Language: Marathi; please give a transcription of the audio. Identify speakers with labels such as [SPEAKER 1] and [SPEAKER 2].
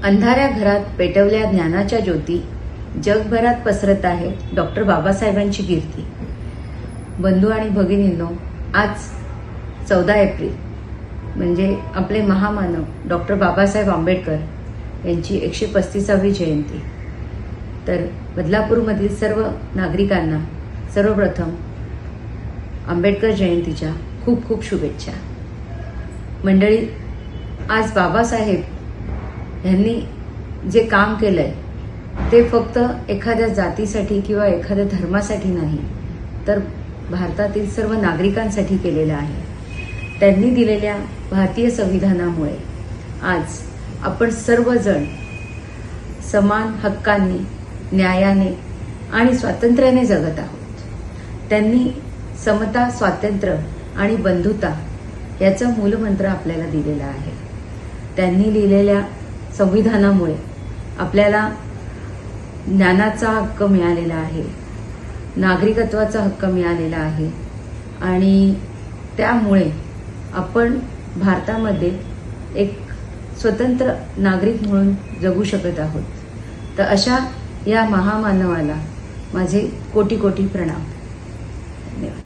[SPEAKER 1] अंधाऱ्या घरात पेटवल्या ज्ञानाच्या ज्योती, जगभरात पसरत आहे डॉक्टर बाबासाहेबांची कीर्ती। बंधू आणि भगिनींनो, आज 14 एप्रिल म्हणजे आपले महामानव डॉक्टर बाबासाहेब आंबेडकर यांची 135वी जयंती। तर बदलापूरमधील सर्व नागरिकांना सर्वप्रथम आंबेडकर जयंतीच्या खूप खूप शुभेच्छा। मंडळी, आज बाबासाहेब यांनी जे काम केलंय ते फक्त एखाद्या जातीसाठी किंवा एखाद्या धर्मासाठी नाही, तर भारतातील सर्व नागरिकांसाठी केलेलं आहे। त्यांनी दिलेल्या भारतीय संविधानामुळे आज आपण सर्वजण समान हक्कांनी, न्यायाने आणि स्वातंत्र्याने जगत आहोत। त्यांनी समता, स्वातंत्र्य आणि बंधुता याचा मूलमंत्र आपल्याला दिलेला आहे। त्यांनी लिहिलेल्या संविधानामुळे आपल्याला ज्ञानाचा हक्क मिळालेला आहे, नागरिकत्वाचा हक्क मिळालेला आहे आणि त्यामुळे आपण भारतामध्ये एक स्वतंत्र नागरिक म्हणून जगू शकत आहोत। तर अशा या महामानवाला माझे कोटी कोटी प्रणाम। धन्यवाद।